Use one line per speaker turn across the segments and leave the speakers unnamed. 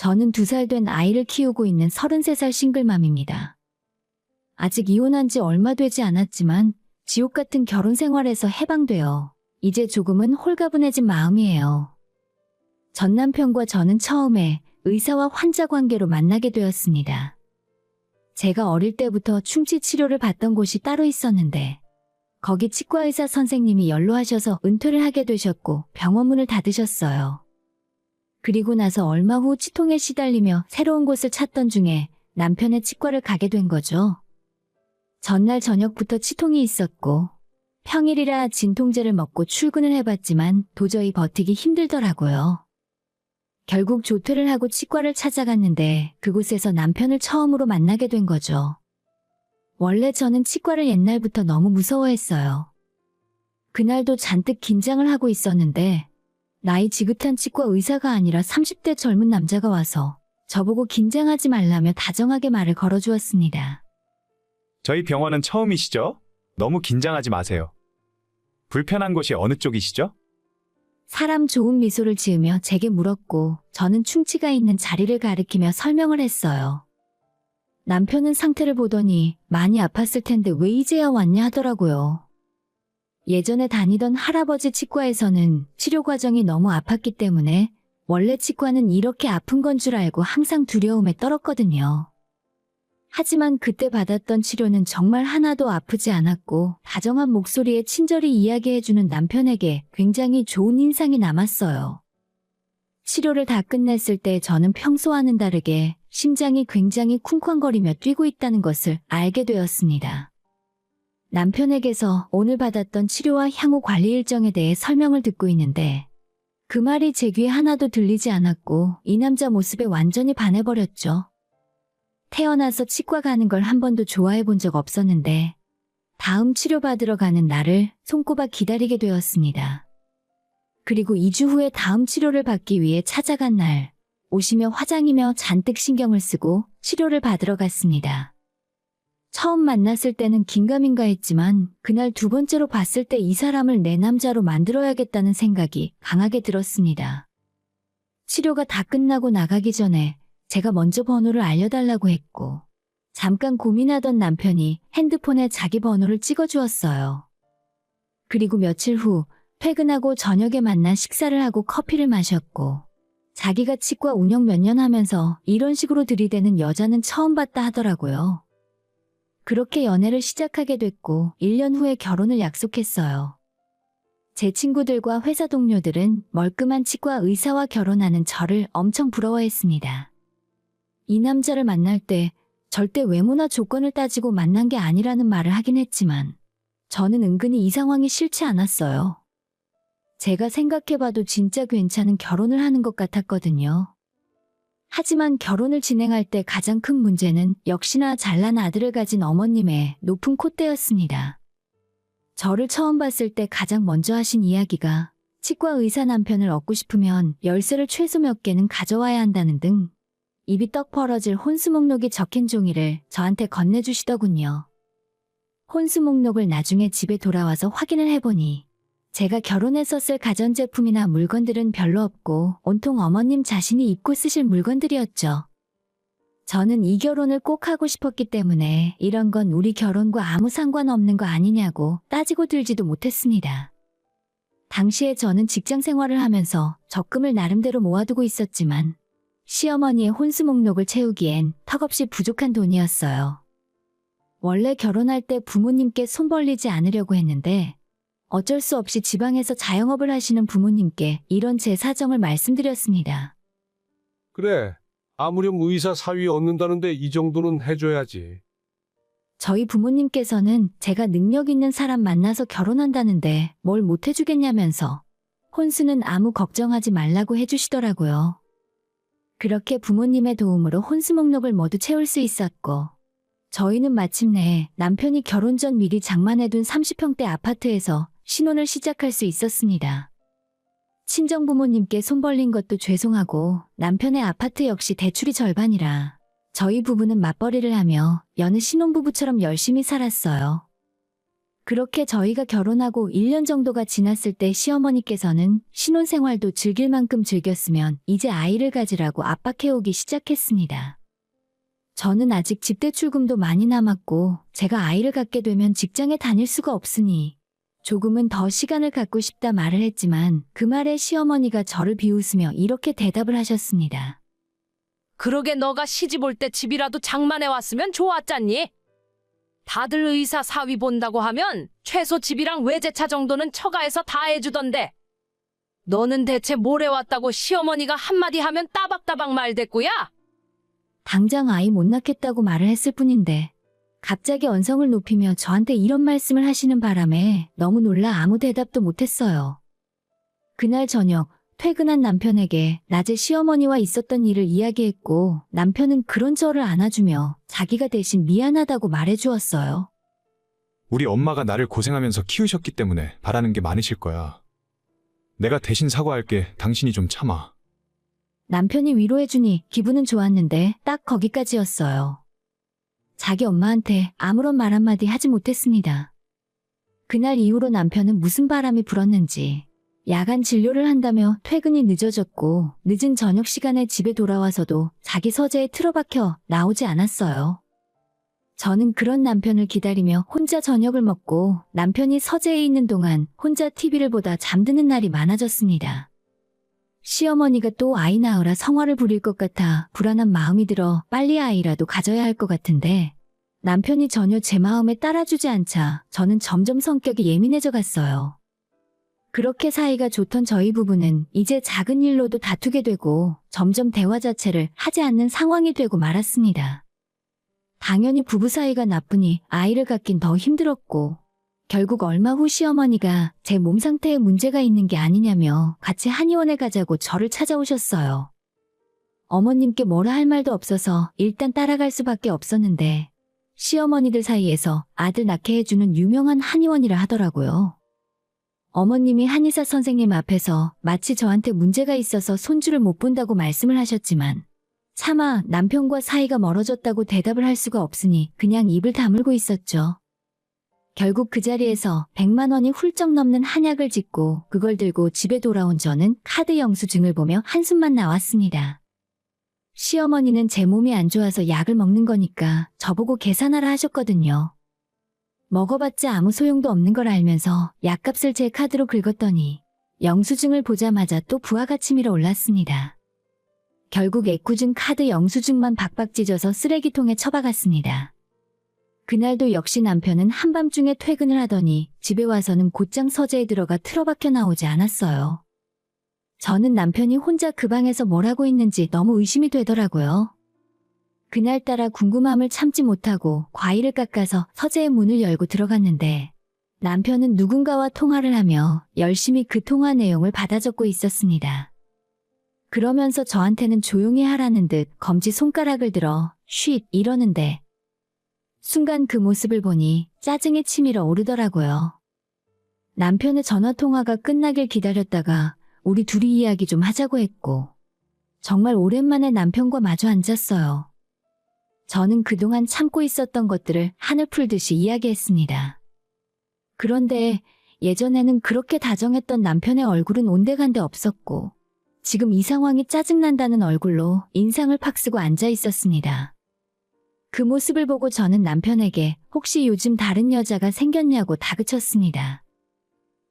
저는 2살 된 아이를 키우고 있는 33살 싱글맘입니다. 아직 이혼한 지 얼마 되지 않았지만 지옥 같은 결혼 생활에서 해방되어 이제 조금은 홀가분해진 마음이에요. 전 남편과 저는 처음에 의사와 환자 관계로 만나게 되었습니다. 제가 어릴 때부터 충치 치료를 받던 곳이 따로 있었는데 거기 치과의사 선생님이 연로하셔서 은퇴를 하게 되셨고 병원 문을 닫으셨어요. 그리고 나서 얼마 후 치통에 시달리며 새로운 곳을 찾던 중에 남편의 치과를 가게 된 거죠. 전날 저녁부터 치통이 있었고 평일이라 진통제를 먹고 출근을 해봤지만 도저히 버티기 힘들더라고요. 결국 조퇴를 하고 치과를 찾아갔는데 그곳에서 남편을 처음으로 만나게 된 거죠. 원래 저는 치과를 옛날부터 너무 무서워했어요. 그날도 잔뜩 긴장을 하고 있었는데 나이 지긋한 치과 의사가 아니라 30대 젊은 남자가 와서 저보고 긴장하지 말라며 다정하게 말을 걸어주었습니다.
저희 병원은 처음이시죠? 너무 긴장하지 마세요. 불편한 곳이 어느 쪽이시죠?
사람 좋은 미소를 지으며 제게 물었고 저는 충치가 있는 자리를 가리키며 설명을 했어요. 남편은 상태를 보더니 많이 아팠을 텐데 왜 이제야 왔냐 하더라고요. 예전에 다니던 할아버지 치과에서는 치료 과정이 너무 아팠기 때문에 원래 치과는 이렇게 아픈 건 줄 알고 항상 두려움에 떨었거든요. 하지만 그때 받았던 치료는 정말 하나도 아프지 않았고 다정한 목소리에 친절히 이야기해주는 남편에게 굉장히 좋은 인상이 남았어요. 치료를 다 끝냈을 때 저는 평소와는 다르게 심장이 굉장히 쿵쾅거리며 뛰고 있다는 것을 알게 되었습니다. 남편에게서 오늘 받았던 치료와 향후 관리 일정에 대해 설명을 듣고 있는데 그 말이 제 귀에 하나도 들리지 않았고 이 남자 모습에 완전히 반해버렸죠. 태어나서 치과 가는 걸 한 번도 좋아해 본 적 없었는데 다음 치료받으러 가는 날을 손꼽아 기다리게 되었습니다. 그리고 2주 후에 다음 치료를 받기 위해 찾아간 날 오시며 화장이며 잔뜩 신경을 쓰고 치료를 받으러 갔습니다. 처음 만났을 때는 긴가민가 했지만 그날 2번째로 봤을 때 이 사람을 내 남자로 만들어야겠다는 생각이 강하게 들었습니다. 치료가 다 끝나고 나가기 전에 제가 먼저 번호를 알려달라고 했고 잠깐 고민하던 남편이 핸드폰에 자기 번호를 찍어주었어요. 그리고 며칠 후 퇴근하고 저녁에 만나 식사를 하고 커피를 마셨고 자기가 치과 운영 몇 년 하면서 이런 식으로 들이대는 여자는 처음 봤다 하더라고요. 그렇게 연애를 시작하게 됐고 1년 후에 결혼을 약속했어요. 제 친구들과 회사 동료들은 멀끔한 치과 의사와 결혼하는 저를 엄청 부러워했습니다. 이 남자를 만날 때 절대 외모나 조건을 따지고 만난 게 아니라는 말을 하긴 했지만 저는 은근히 이 상황이 싫지 않았어요. 제가 생각해봐도 진짜 괜찮은 결혼을 하는 것 같았거든요. 하지만 결혼을 진행할 때 가장 큰 문제는 역시나 잘난 아들을 가진 어머님의 높은 콧대였습니다. 저를 처음 봤을 때 가장 먼저 하신 이야기가 치과 의사 남편을 얻고 싶으면 열쇠를 최소 몇 개는 가져와야 한다는 등 입이 떡 벌어질 혼수 목록이 적힌 종이를 저한테 건네주시더군요. 혼수 목록을 나중에 집에 돌아와서 확인을 해보니 제가 결혼해서 쓸 가전제품이나 물건들은 별로 없고 온통 어머님 자신이 입고 쓰실 물건들이었죠. 저는 이 결혼을 꼭 하고 싶었기 때문에 이런 건 우리 결혼과 아무 상관없는 거 아니냐고 따지고 들지도 못했습니다. 당시에 저는 직장 생활을 하면서 적금을 나름대로 모아두고 있었지만 시어머니의 혼수 목록을 채우기엔 턱없이 부족한 돈이었어요. 원래 결혼할 때 부모님께 손 벌리지 않으려고 했는데 어쩔 수 없이 지방에서 자영업을 하시는 부모님께 이런 제 사정을 말씀드렸습니다.
그래, 아무렴 의사 사위 얻는다는데 이 정도는 해줘야지.
저희 부모님께서는 제가 능력 있는 사람 만나서 결혼한다는데 뭘 못 해주겠냐면서 혼수는 아무 걱정하지 말라고 해주시더라고요. 그렇게 부모님의 도움으로 혼수 목록을 모두 채울 수 있었고 저희는 마침내 남편이 결혼 전 미리 장만해둔 30평대 아파트에서 신혼을 시작할 수 있었습니다. 친정부모님께 손 벌린 것도 죄송하고 남편의 아파트 역시 대출이 절반이라 저희 부부는 맞벌이를 하며 여느 신혼부부처럼 열심히 살았어요. 그렇게 저희가 결혼하고 1년 정도가 지났을 때 시어머니께서는 신혼생활도 즐길 만큼 즐겼으면 이제 아이를 가지라고 압박해오기 시작했습니다. 저는 아직 집대출금도 많이 남았고 제가 아이를 갖게 되면 직장에 다닐 수가 없으니 조금은 더 시간을 갖고 싶다 말을 했지만 그 말에 시어머니가 저를 비웃으며 이렇게 대답을 하셨습니다.
그러게 너가 시집 올 때 집이라도 장만해 왔으면 좋았잖니? 다들 의사 사위 본다고 하면 최소 집이랑 외제차 정도는 처가에서 다 해주던데. 너는 대체 뭘 해왔다고 시어머니가 한마디 하면 따박따박 말대꾸야?
당장 아이 못 낳겠다고 말을 했을 뿐인데 갑자기 언성을 높이며 저한테 이런 말씀을 하시는 바람에 너무 놀라 아무 대답도 못했어요. 그날 저녁 퇴근한 남편에게 낮에 시어머니와 있었던 일을 이야기했고 남편은 그런 저를 안아주며 자기가 대신 미안하다고 말해주었어요.
우리 엄마가 나를 고생하면서 키우셨기 때문에 바라는 게 많으실 거야. 내가 대신 사과할게. 당신이 좀 참아.
남편이 위로해주니 기분은 좋았는데 딱 거기까지였어요. 자기 엄마한테 아무런 말 한마디 하지 못했습니다. 그날 이후로 남편은 무슨 바람이 불었는지 야간 진료를 한다며 퇴근이 늦어졌고 늦은 저녁 시간에 집에 돌아와서도 자기 서재에 틀어박혀 나오지 않았어요. 저는 그런 남편을 기다리며 혼자 저녁을 먹고 남편이 서재에 있는 동안 혼자 TV를 보다 잠드는 날이 많아졌습니다. 시어머니가 또 아이 낳으라 성화를 부릴 것 같아 불안한 마음이 들어 빨리 아이라도 가져야 할 것 같은데 남편이 전혀 제 마음에 따라주지 않자 저는 점점 성격이 예민해져 갔어요. 그렇게 사이가 좋던 저희 부부는 이제 작은 일로도 다투게 되고 점점 대화 자체를 하지 않는 상황이 되고 말았습니다. 당연히 부부 사이가 나쁘니 아이를 갖긴 더 힘들었고 결국 얼마 후 시어머니가 제 몸 상태에 문제가 있는 게 아니냐며 같이 한의원에 가자고 저를 찾아오셨어요. 어머님께 뭐라 할 말도 없어서 일단 따라갈 수밖에 없었는데 시어머니들 사이에서 아들 낳게 해주는 유명한 한의원이라 하더라고요. 어머님이 한의사 선생님 앞에서 마치 저한테 문제가 있어서 손주를 못 본다고 말씀을 하셨지만 차마 남편과 사이가 멀어졌다고 대답을 할 수가 없으니 그냥 입을 다물고 있었죠. 결국 그 자리에서 100만 원이 훌쩍 넘는 한약을 짓고 그걸 들고 집에 돌아온 저는 카드 영수증을 보며 한숨만 나왔습니다. 시어머니는 제 몸이 안 좋아서 약을 먹는 거니까 저보고 계산하라 하셨거든요. 먹어봤자 아무 소용도 없는 걸 알면서 약값을 제 카드로 긁었더니 영수증을 보자마자 또 부하가치 밀어 올랐습니다. 결국 애꿎은 카드 영수증만 박박 찢어서 쓰레기통에 처박았습니다. 그날도 역시 남편은 한밤중에 퇴근을 하더니 집에 와서는 곧장 서재에 들어가 틀어박혀 나오지 않았어요. 저는 남편이 혼자 그 방에서 뭘 하고 있는지 너무 의심이 되더라고요. 그날따라 궁금함을 참지 못하고 과일을 깎아서 서재의 문을 열고 들어갔는데 남편은 누군가와 통화를 하며 열심히 그 통화 내용을 받아 적고 있었습니다. 그러면서 저한테는 조용히 하라는 듯 검지손가락을 들어 쉿 이러는데 순간 그 모습을 보니 짜증이 치밀어 오르더라고요. 남편의 전화통화가 끝나길 기다렸다가 우리 둘이 이야기 좀 하자고 했고 정말 오랜만에 남편과 마주 앉았어요. 저는 그동안 참고 있었던 것들을 한을 풀듯이 이야기했습니다. 그런데 예전에는 그렇게 다정했던 남편의 얼굴은 온데간데 없었고 지금 이 상황이 짜증난다는 얼굴로 인상을 팍 쓰고 앉아 있었습니다. 그 모습을 보고 저는 남편에게 혹시 요즘 다른 여자가 생겼냐고 다그쳤습니다.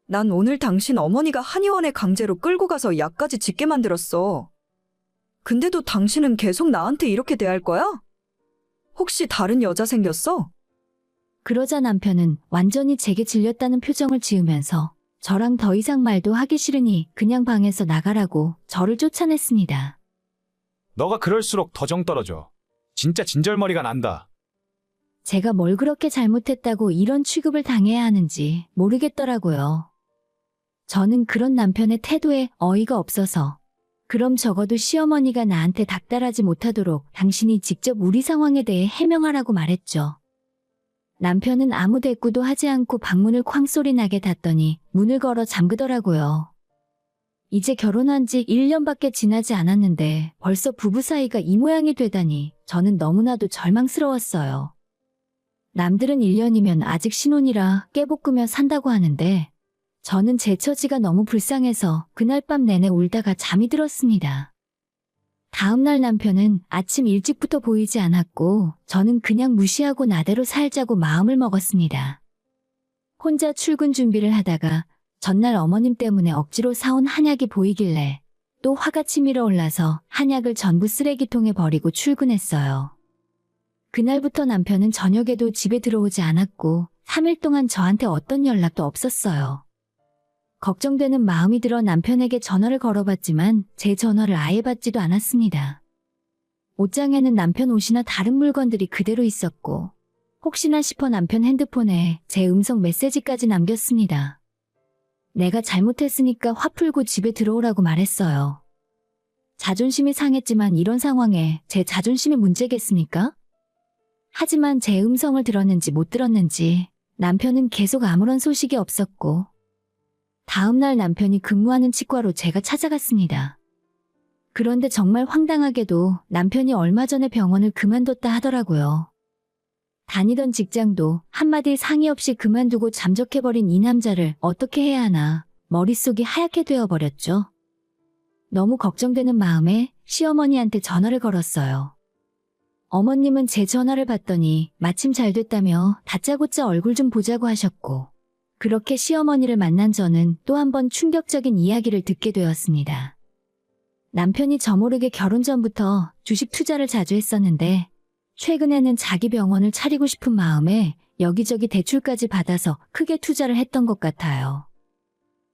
난 오늘 당신 어머니가 한의원에 강제로 끌고 가서 약까지 짓게 만들었어. 근데도 당신은 계속 나한테 이렇게 대할 거야? 혹시 다른 여자 생겼어?
그러자 남편은 완전히 제게 질렸다는 표정을 지으면서 저랑 더 이상 말도 하기 싫으니 그냥 방에서 나가라고 저를 쫓아냈습니다.
너가 그럴수록 더 정 떨어져. 진짜 진절머리가 난다.
제가 뭘 그렇게 잘못했다고 이런 취급을 당해야 하는지 모르겠더라고요. 저는 그런 남편의 태도에 어이가 없어서 그럼 적어도 시어머니가 나한테 닥달하지 못하도록 당신이 직접 우리 상황에 대해 해명하라고 말했죠. 남편은 아무 대꾸도 하지 않고 방문을 쾅소리 나게 닫더니 문을 걸어 잠그더라고요. 이제 결혼한 지 1년밖에 지나지 않았는데 벌써 부부 사이가 이 모양이 되다니 저는 너무나도 절망스러웠어요. 남들은 1년이면 아직 신혼이라 깨볶으며 산다고 하는데 저는 제 처지가 너무 불쌍해서 그날 밤 내내 울다가 잠이 들었습니다. 다음날 남편은 아침 일찍부터 보이지 않았고 저는 그냥 무시하고 나대로 살자고 마음을 먹었습니다. 혼자 출근 준비를 하다가 전날 어머님 때문에 억지로 사온 한약이 보이길래 또 화가 치밀어 올라서 한약을 전부 쓰레기통에 버리고 출근했어요. 그날부터 남편은 저녁에도 집에 들어오지 않았고 3일 동안 저한테 어떤 연락도 없었어요. 걱정되는 마음이 들어 남편에게 전화를 걸어봤지만 제 전화를 아예 받지도 않았습니다. 옷장에는 남편 옷이나 다른 물건들이 그대로 있었고 혹시나 싶어 남편 핸드폰에 제 음성 메시지까지 남겼습니다. 내가 잘못했으니까 화 풀고 집에 들어오라고 말했어요. 자존심이 상했지만 이런 상황에 제 자존심이 문제겠습니까? 하지만 제 음성을 들었는지 못 들었는지 남편은 계속 아무런 소식이 없었고 다음날 남편이 근무하는 치과로 제가 찾아갔습니다. 그런데 정말 황당하게도 남편이 얼마 전에 병원을 그만뒀다 하더라고요. 다니던 직장도 한마디 상의 없이 그만두고 잠적해버린 이 남자를 어떻게 해야 하나 머릿속이 하얗게 되어버렸죠. 너무 걱정되는 마음에 시어머니한테 전화를 걸었어요. 어머님은 제 전화를 받더니 마침 잘 됐다며 다짜고짜 얼굴 좀 보자고 하셨고 그렇게 시어머니를 만난 저는 또 한 번 충격적인 이야기를 듣게 되었습니다. 남편이 저 모르게 결혼 전부터 주식 투자를 자주 했었는데 최근에는 자기 병원을 차리고 싶은 마음에 여기저기 대출까지 받아서 크게 투자를 했던 것 같아요.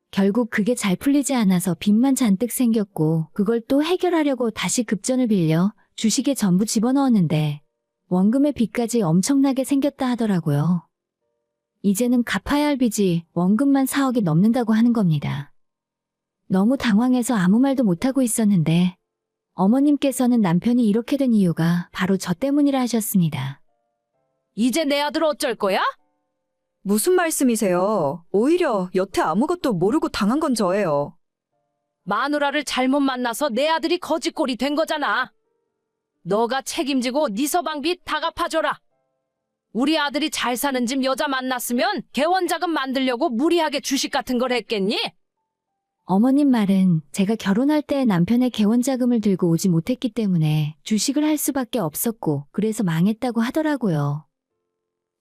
결국 그게 잘 풀리지 않아서 빚만 잔뜩 생겼고 그걸 또 해결하려고 다시 급전을 빌려 주식에 전부 집어넣었는데 원금의 빚까지 엄청나게 생겼다 하더라고요. 이제는 갚아야 할 빚이 원금만 4억이 넘는다고 하는 겁니다. 너무 당황해서 아무 말도 못하고 있었는데 어머님께서는 남편이 이렇게 된 이유가 바로 저 때문이라 하셨습니다.
이제 내 아들 어쩔 거야?
무슨 말씀이세요? 오히려 여태 아무것도 모르고 당한 건 저예요.
마누라를 잘못 만나서 내 아들이 거지꼴이 된 거잖아. 너가 책임지고 네 서방비 다 갚아줘라. 우리 아들이 잘 사는 집 여자 만났으면 개원자금 만들려고 무리하게 주식 같은 걸 했겠니?
어머님 말은 제가 결혼할 때 남편의 개원자금을 들고 오지 못했기 때문에 주식을 할 수밖에 없었고 그래서 망했다고 하더라고요.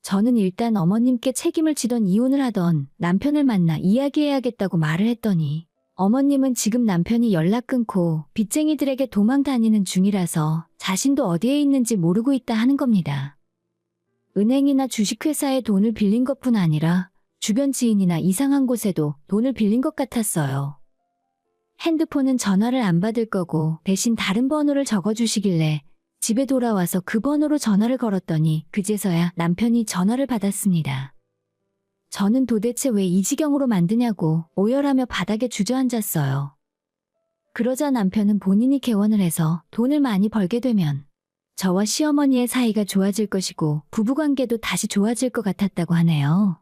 저는 일단 어머님께 책임을 지던 이혼을 하던 남편을 만나 이야기해야겠다고 말을 했더니 어머님은 지금 남편이 연락 끊고 빚쟁이들에게 도망 다니는 중이라서 자신도 어디에 있는지 모르고 있다 하는 겁니다. 은행이나 주식회사에 돈을 빌린 것뿐 아니라 주변 지인이나 이상한 곳에도 돈을 빌린 것 같았어요. 핸드폰은 전화를 안 받을 거고 대신 다른 번호를 적어주시길래 집에 돌아와서 그 번호로 전화를 걸었더니 그제서야 남편이 전화를 받았습니다. 저는 도대체 왜 이 지경으로 만드냐고 오열하며 바닥에 주저앉았어요. 그러자 남편은 본인이 개원을 해서 돈을 많이 벌게 되면 저와 시어머니의 사이가 좋아질 것이고 부부관계도 다시 좋아질 것 같았다고 하네요.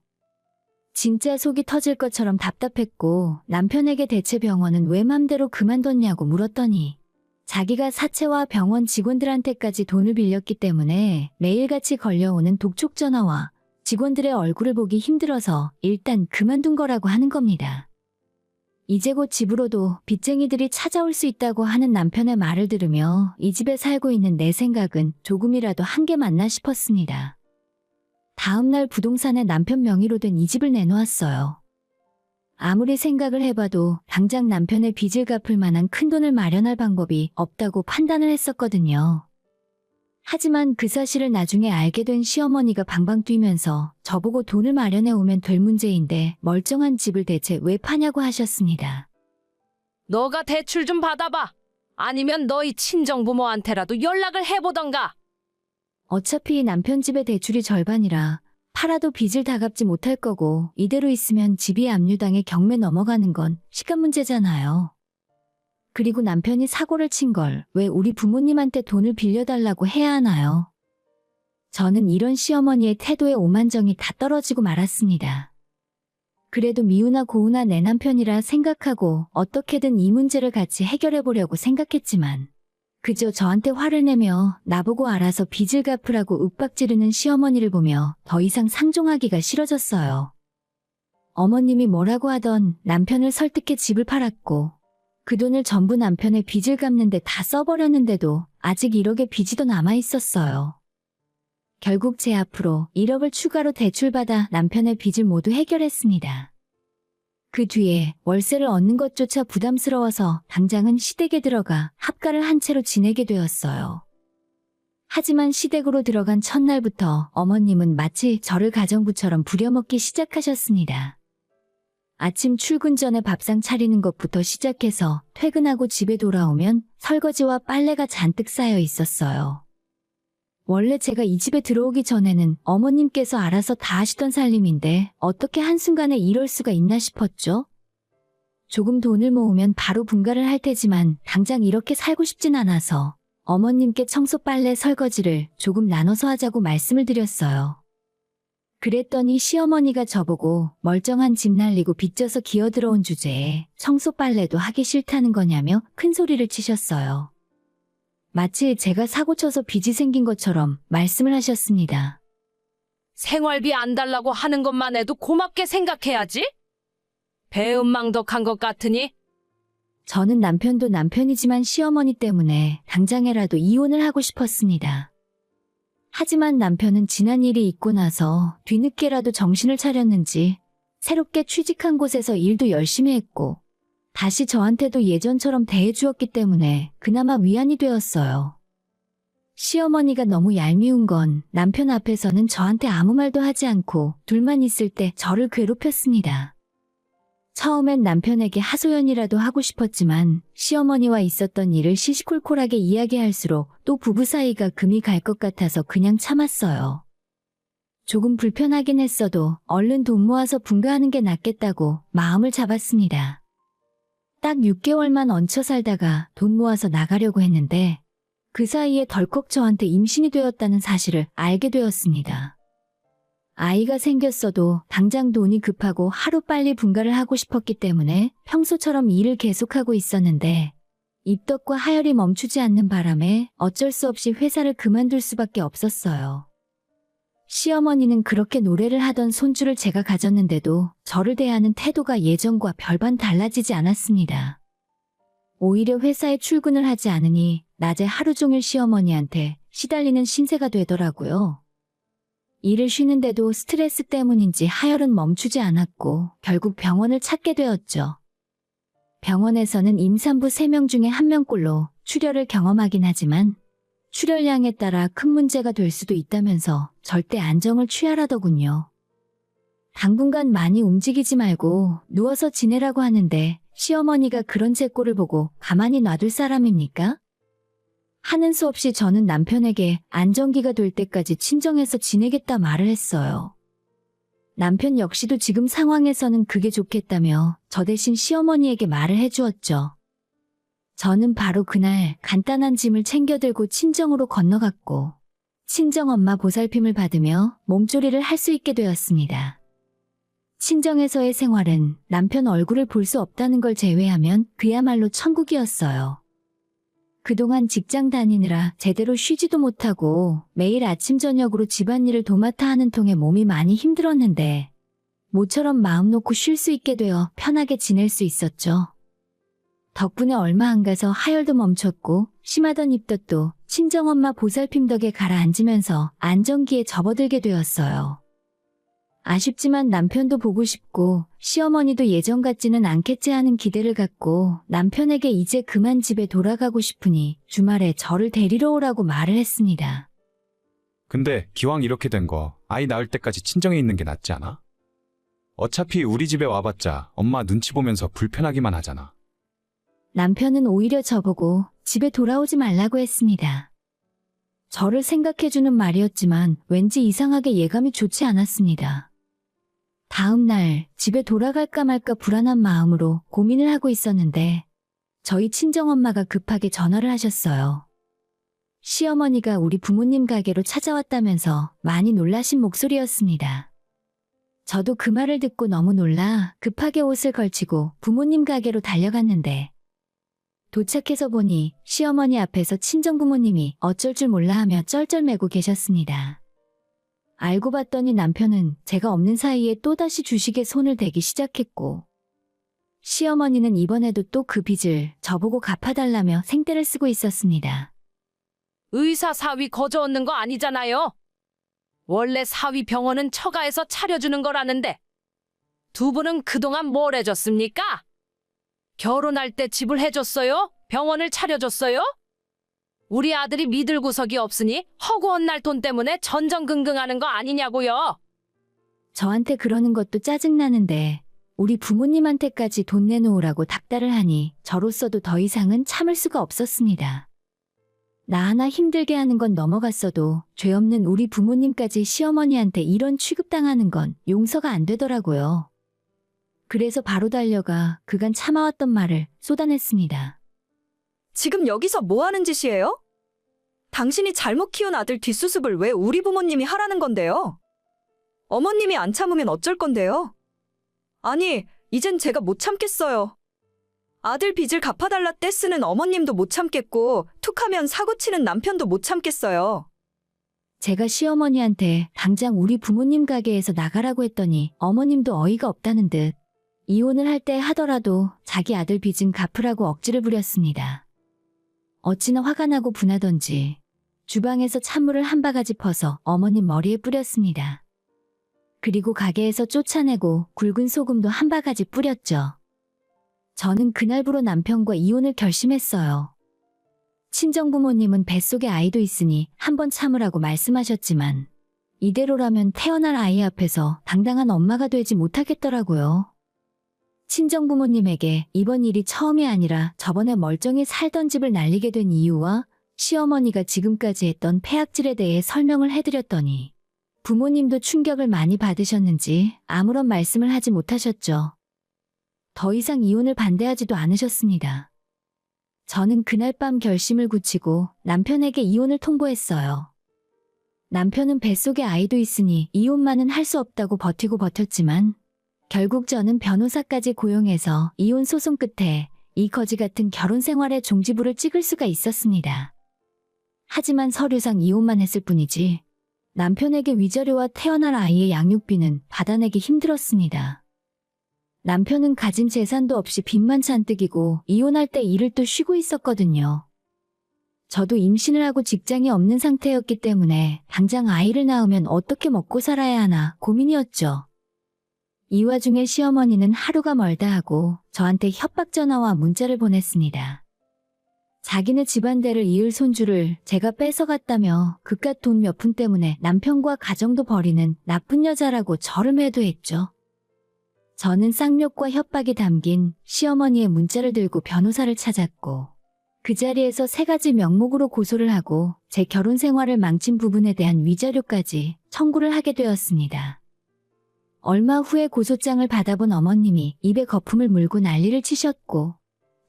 진짜 속이 터질 것처럼 답답했고 남편에게 대체 병원은 왜 맘대로 그만뒀냐고 물었더니 자기가 사채와 병원 직원들한테까지 돈을 빌렸기 때문에 매일같이 걸려오는 독촉 전화와 직원들의 얼굴을 보기 힘들어서 일단 그만둔 거라고 하는 겁니다. 이제 곧 집으로도 빚쟁이들이 찾아올 수 있다고 하는 남편의 말을 들으며 이 집에 살고 있는 내 생각은 조금이라도 한계 맞나 싶었습니다. 다음날 부동산에 남편 명의로 된 이 집을 내놓았어요. 아무리 생각을 해봐도 당장 남편의 빚을 갚을 만한 큰돈을 마련할 방법이 없다고 판단을 했었거든요. 하지만 그 사실을 나중에 알게 된 시어머니가 방방 뛰면서 저보고 돈을 마련해 오면 될 문제인데 멀쩡한 집을 대체 왜 파냐고 하셨습니다.
너가 대출 좀 받아봐. 아니면 너희 친정부모한테라도 연락을 해보던가.
어차피 남편 집의 대출이 절반이라 팔아도 빚을 다 갚지 못할 거고 이대로 있으면 집이 압류당해 경매 넘어가는 건 시간 문제잖아요. 그리고 남편이 사고를 친 걸 왜 우리 부모님한테 돈을 빌려달라고 해야 하나요? 저는 이런 시어머니의 태도에 오만정이 다 떨어지고 말았습니다. 그래도 미우나 고우나 내 남편이라 생각하고 어떻게든 이 문제를 같이 해결해 보려고 생각했지만 그저 저한테 화를 내며 나보고 알아서 빚을 갚으라고 윽박지르는 시어머니를 보며 더 이상 상종하기가 싫어졌어요. 어머님이 뭐라고 하던 남편을 설득해 집을 팔았고 그 돈을 전부 남편의 빚을 갚는데 다 써버렸는데도 아직 1억의 빚이 더 남아있었어요. 결국 제 앞으로 1억을 추가로 대출받아 남편의 빚을 모두 해결했습니다. 그 뒤에 월세를 얻는 것조차 부담스러워서 당장은 시댁에 들어가 합가를 한 채로 지내게 되었어요. 하지만 시댁으로 들어간 첫날부터 어머님은 마치 저를 가정부처럼 부려먹기 시작하셨습니다. 아침 출근 전에 밥상 차리는 것부터 시작해서 퇴근하고 집에 돌아오면 설거지와 빨래가 잔뜩 쌓여 있었어요. 원래 제가 이 집에 들어오기 전에는 어머님께서 알아서 다 하시던 살림인데 어떻게 한순간에 이럴 수가 있나 싶었죠? 조금 돈을 모으면 바로 분가를 할 테지만 당장 이렇게 살고 싶진 않아서 어머님께 청소, 빨래, 설거지를 조금 나눠서 하자고 말씀을 드렸어요. 그랬더니 시어머니가 저보고 멀쩡한 집 날리고 빚져서 기어들어온 주제에 청소, 빨래도 하기 싫다는 거냐며 큰 소리를 치셨어요. 마치 제가 사고쳐서 빚이 생긴 것처럼 말씀을 하셨습니다.
생활비 안 달라고 하는 것만 해도 고맙게 생각해야지. 배은망덕한 것 같으니.
저는 남편도 남편이지만 시어머니 때문에 당장에라도 이혼을 하고 싶었습니다. 하지만 남편은 지난 일이 있고 나서 뒤늦게라도 정신을 차렸는지 새롭게 취직한 곳에서 일도 열심히 했고 다시 저한테도 예전처럼 대해주었기 때문에 그나마 위안이 되었어요. 시어머니가 너무 얄미운 건 남편 앞에서는 저한테 아무 말도 하지 않고 둘만 있을 때 저를 괴롭혔습니다. 처음엔 남편에게 하소연이라도 하고 싶었지만 시어머니와 있었던 일을 시시콜콜하게 이야기할수록 또 부부 사이가 금이 갈 것 같아서 그냥 참았어요. 조금 불편하긴 했어도 얼른 돈 모아서 분가하는 게 낫겠다고 마음을 잡았습니다. 딱 6개월만 얹혀 살다가 돈 모아서 나가려고 했는데 그 사이에 덜컥 저한테 임신이 되었다는 사실을 알게 되었습니다. 아이가 생겼어도 당장 돈이 급하고 하루빨리 분가를 하고 싶었기 때문에 평소처럼 일을 계속하고 있었는데 입덧과 하혈이 멈추지 않는 바람에 어쩔 수 없이 회사를 그만둘 수밖에 없었어요. 시어머니는 그렇게 노래를 하던 손주를 제가 가졌는데도 저를 대하는 태도가 예전과 별반 달라지지 않았습니다. 오히려 회사에 출근을 하지 않으니 낮에 하루 종일 시어머니한테 시달리는 신세가 되더라고요. 일을 쉬는데도 스트레스 때문인지 하혈은 멈추지 않았고 결국 병원을 찾게 되었죠. 병원에서는 임산부 3명 중에 1명꼴로 출혈을 경험하긴 하지만 출혈량에 따라 큰 문제가 될 수도 있다면서 절대 안정을 취하라더군요. 당분간 많이 움직이지 말고 누워서 지내라고 하는데 시어머니가 그런 제 꼴을 보고 가만히 놔둘 사람입니까? 하는 수 없이 저는 남편에게 안정기가 될 때까지 친정에서 지내겠다 말을 했어요. 남편 역시도 지금 상황에서는 그게 좋겠다며 저 대신 시어머니에게 말을 해주었죠. 저는 바로 그날 간단한 짐을 챙겨 들고 친정으로 건너갔고 친정엄마 보살핌을 받으며 몸조리를 할 수 있게 되었습니다. 친정에서의 생활은 남편 얼굴을 볼 수 없다는 걸 제외하면 그야말로 천국이었어요. 그동안 직장 다니느라 제대로 쉬지도 못하고 매일 아침 저녁으로 집안일을 도맡아 하는 통에 몸이 많이 힘들었는데 모처럼 마음 놓고 쉴 수 있게 되어 편하게 지낼 수 있었죠. 덕분에 얼마 안 가서 하혈도 멈췄고 심하던 입덧도 친정엄마 보살핌 덕에 가라앉으면서 안정기에 접어들게 되었어요. 아쉽지만 남편도 보고 싶고 시어머니도 예전 같지는 않겠지 하는 기대를 갖고 남편에게 이제 그만 집에 돌아가고 싶으니 주말에 저를 데리러 오라고 말을 했습니다.
근데 기왕 이렇게 된 거 아이 낳을 때까지 친정에 있는 게 낫지 않아? 어차피 우리 집에 와봤자 엄마 눈치 보면서 불편하기만 하잖아.
남편은 오히려 저보고 집에 돌아오지 말라고 했습니다. 저를 생각해주는 말이었지만 왠지 이상하게 예감이 좋지 않았습니다. 다음 날 집에 돌아갈까 말까 불안한 마음으로 고민을 하고 있었는데 저희 친정엄마가 급하게 전화를 하셨어요. 시어머니가 우리 부모님 가게로 찾아왔다면서 많이 놀라신 목소리였습니다. 저도 그 말을 듣고 너무 놀라 급하게 옷을 걸치고 부모님 가게로 달려갔는데 도착해서 보니 시어머니 앞에서 친정부모님이 어쩔 줄 몰라 하며 쩔쩔매고 계셨습니다. 알고 봤더니 남편은 제가 없는 사이에 또다시 주식에 손을 대기 시작했고, 시어머니는 이번에도 또 그 빚을 저보고 갚아달라며 생떼를 쓰고 있었습니다.
의사 사위 거저 얻는 거 아니잖아요. 원래 사위 병원은 처가에서 차려주는 거라는데 두 분은 그동안 뭘 해줬습니까? 결혼할 때 집을 해줬어요? 병원을 차려줬어요? 우리 아들이 믿을 구석이 없으니 허구한 날 돈 때문에 전전긍긍하는 거 아니냐고요.
저한테 그러는 것도 짜증나는데 우리 부모님한테까지 돈 내놓으라고 닥달을 하니 저로서도 더 이상은 참을 수가 없었습니다. 나 하나 힘들게 하는 건 넘어갔어도 죄 없는 우리 부모님까지 시어머니한테 이런 취급당하는 건 용서가 안 되더라고요. 그래서 바로 달려가 그간 참아왔던 말을 쏟아냈습니다.
지금 여기서 뭐 하는 짓이에요? 당신이 잘못 키운 아들 뒷수습을 왜 우리 부모님이 하라는 건데요? 어머님이 안 참으면 어쩔 건데요? 아니, 이젠 제가 못 참겠어요. 아들 빚을 갚아달라 떼쓰는 어머님도 못 참겠고 툭하면 사고치는 남편도 못 참겠어요.
제가 시어머니한테 당장 우리 부모님 가게에서 나가라고 했더니 어머님도 어이가 없다는 듯 이혼을 할 때 하더라도 자기 아들 빚은 갚으라고 억지를 부렸습니다. 어찌나 화가 나고 분하던지 주방에서 찬물을 한 바가지 퍼서 어머님 머리에 뿌렸습니다. 그리고 가게에서 쫓아내고 굵은 소금도 한 바가지 뿌렸죠. 저는 그날부로 남편과 이혼을 결심했어요. 친정부모님은 뱃속에 아이도 있으니 한번 참으라고 말씀하셨지만 이대로라면 태어날 아이 앞에서 당당한 엄마가 되지 못하겠더라고요. 친정부모님에게 이번 일이 처음이 아니라 저번에 멀쩡히 살던 집을 날리게 된 이유와 시어머니가 지금까지 했던 폐악질에 대해 설명을 해드렸더니 부모님도 충격을 많이 받으셨는지 아무런 말씀을 하지 못하셨죠. 더 이상 이혼을 반대하지도 않으셨습니다. 저는 그날 밤 결심을 굳히고 남편에게 이혼을 통보했어요. 남편은 뱃속에 아이도 있으니 이혼만은 할 수 없다고 버티고 버텼지만 결국 저는 변호사까지 고용해서 이혼 소송 끝에 이 거지 같은 결혼 생활의 종지부를 찍을 수가 있었습니다. 하지만 서류상 이혼만 했을 뿐이지 남편에게 위자료와 태어날 아이의 양육비는 받아내기 힘들었습니다. 남편은 가진 재산도 없이 빚만 잔뜩이고 이혼할 때 일을 또 쉬고 있었거든요. 저도 임신을 하고 직장이 없는 상태였기 때문에 당장 아이를 낳으면 어떻게 먹고 살아야 하나 고민이었죠. 이 와중에 시어머니는 하루가 멀다 하고 저한테 협박 전화와 문자를 보냈습니다. 자기네 집안대를 이을 손주를 제가 뺏어갔다며 그깟 돈 몇 푼 때문에 남편과 가정도 버리는 나쁜 여자라고 저를 매도했죠. 저는 쌍욕과 협박이 담긴 시어머니의 문자를 들고 변호사를 찾았고 그 자리에서 3가지 명목으로 고소를 하고 제 결혼 생활을 망친 부분에 대한 위자료까지 청구를 하게 되었습니다. 얼마 후에 고소장을 받아본 어머님이 입에 거품을 물고 난리를 치셨고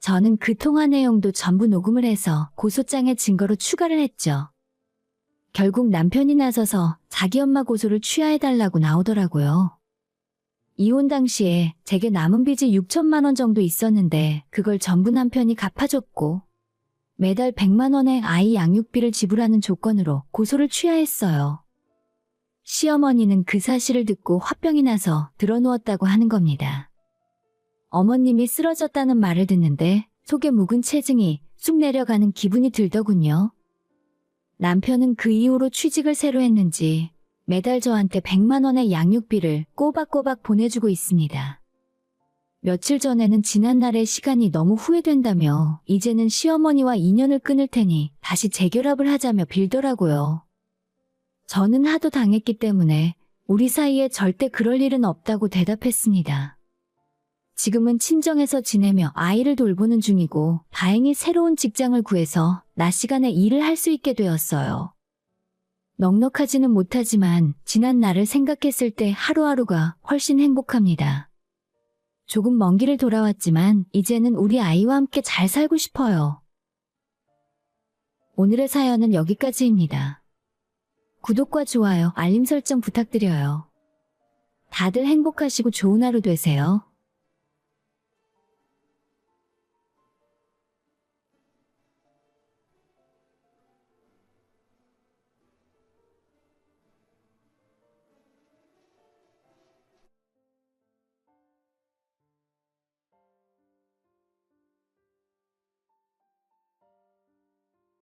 저는 그 통화 내용도 전부 녹음을 해서 고소장의 증거로 추가를 했죠. 결국 남편이 나서서 자기 엄마 고소를 취하해달라고 나오더라고요. 이혼 당시에 제게 남은 빚이 6천만 원 정도 있었는데 그걸 전부 남편이 갚아줬고 매달 100만 원의 아이 양육비를 지불하는 조건으로 고소를 취하했어요. 시어머니는 그 사실을 듣고 화병이 나서 드러누웠다고 하는 겁니다. 어머님이 쓰러졌다는 말을 듣는데 속에 묵은 체증이 쑥 내려가는 기분이 들더군요. 남편은 그 이후로 취직을 새로 했는지 매달 저한테 100만 원의 양육비를 꼬박꼬박 보내주고 있습니다. 며칠 전에는 지난날의 시간이 너무 후회된다며 이제는 시어머니와 인연을 끊을 테니 다시 재결합을 하자며 빌더라고요. 저는 하도 당했기 때문에 우리 사이에 절대 그럴 일은 없다고 대답했습니다. 지금은 친정에서 지내며 아이를 돌보는 중이고 다행히 새로운 직장을 구해서 낮 시간에 일을 할 수 있게 되었어요. 넉넉하지는 못하지만 지난 날을 생각했을 때 하루하루가 훨씬 행복합니다. 조금 먼 길을 돌아왔지만 이제는 우리 아이와 함께 잘 살고 싶어요. 오늘의 사연은 여기까지입니다. 구독과 좋아요, 알림 설정 부탁드려요. 다들 행복하시고 좋은 하루 되세요.